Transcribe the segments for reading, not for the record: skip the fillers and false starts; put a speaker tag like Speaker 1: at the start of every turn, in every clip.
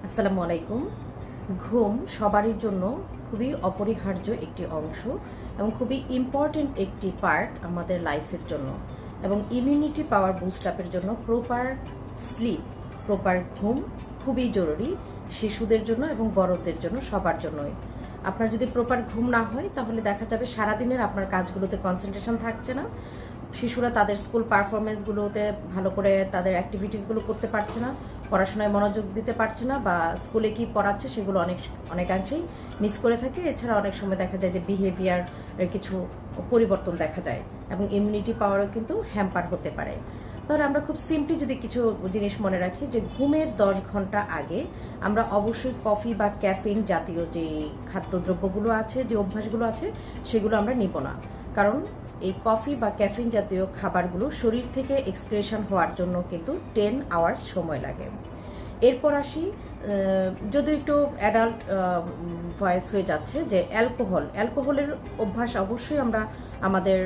Speaker 1: আসসালামু আলাইকুম। ঘুম সবারই জন্য খুবই অপরিহার্য একটি অংশ এবং খুবই ইম্পর্টেন্ট একটি পার্ট আমাদের লাইফের জন্য, এবং ইমিউনিটি পাওয়ার বুস্ট আপের জন্য প্রপার স্লিপ, প্রপার ঘুম খুবই জরুরি শিশুদের জন্য এবং বড়দের জন্য, সবার জন্যই। আপনার যদি প্রপার ঘুম না হয় তাহলে দেখা যাবে সারাদিনের আপনার কাজগুলোতে কনসেন্ট্রেশন থাকছে না, শিশুরা তাদের স্কুল পারফরমেন্সগুলোতে ভালো করে তাদের অ্যাক্টিভিটিসগুলো করতে পারছে না, পড়াশোনায় মনোযোগ দিতে পারছে না, বা স্কুলে কি পড়াচ্ছে সেগুলো অনেকাংশেই মিস করে থাকে। এছাড়া অনেক সময় দেখা যায় যে বিহেভিয়ারের কিছু পরিবর্তন দেখা যায় এবং ইমিউনিটি পাওয়ারও কিন্তু হ্যাম্পার হতে পারে। তাহলে আমরা খুব সিম্পলি যদি কিছু জিনিস মনে রাখি যে ঘুমের 10 ঘন্টা আগে আমরা অবশ্যই কফি বা ক্যাফিন জাতীয় যে খাদ্যদ্রব্যগুলো আছে, যে অভ্যাসগুলো আছে, সেগুলো আমরা নিব না। কারণ এই কফি বা ক্যাফিন জাতীয় খাবারগুলো শরীর থেকে এক্সক্রেশন হওয়ার জন্য কিন্তু 10 আওয়ার্স সময় লাগে। এরপর আসি, যদিও একটু অ্যাডাল্ট ভয়েস হয়ে যাচ্ছে, যে অ্যালকোহলের অভ্যাস অবশ্যই আমরা আমাদের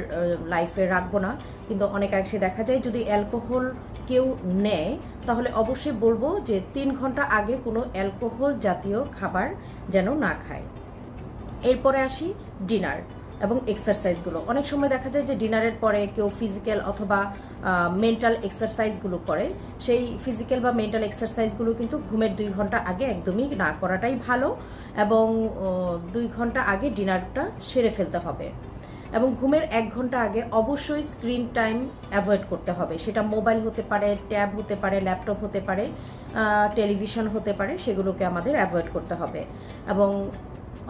Speaker 1: লাইফে রাখবো না, কিন্তু অনেকাংশে দেখা যায় যদি অ্যালকোহল কেউ নেয় তাহলে অবশ্যই বলবো যে 3 ঘন্টা আগে কোনো অ্যালকোহল জাতীয় খাবার যেন না খায়। এরপরে আসি ডিনার এবং এক্সারসাইজগুলো। অনেক সময় দেখা যায় যে ডিনারের পরে কেউ ফিজিক্যাল অথবা মেন্টাল এক্সারসাইজগুলো করে। সেই ফিজিক্যাল বা মেন্টাল এক্সারসাইজগুলো কিন্তু ঘুমের 2 ঘন্টা আগে একদমই না করাটাই ভালো, এবং 2 ঘন্টা আগে ডিনারটা সেরে ফেলতে হবে। এবং ঘুমের 1 ঘন্টা আগে অবশ্যই স্ক্রিন টাইম অ্যাভয়েড করতে হবে। সেটা মোবাইল হতে পারে, ট্যাব হতে পারে, ল্যাপটপ হতে পারে, টেলিভিশন হতে পারে, সেগুলোকে আমাদের অ্যাভয়েড করতে হবে। এবং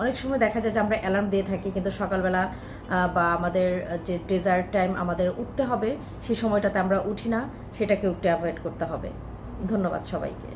Speaker 1: অনেক সময় দেখা যায় যে আমরা অ্যালার্ম দিয়ে থাকি, কিন্তু সকালবেলা বা আমাদের যে ডেজার্ট টাইম আমাদের উঠতে হবে সেই সময়টাতে আমরা উঠি না, সেটাকেও একটু অ্যাভয়েড করতে হবে। ধন্যবাদ সবাইকে।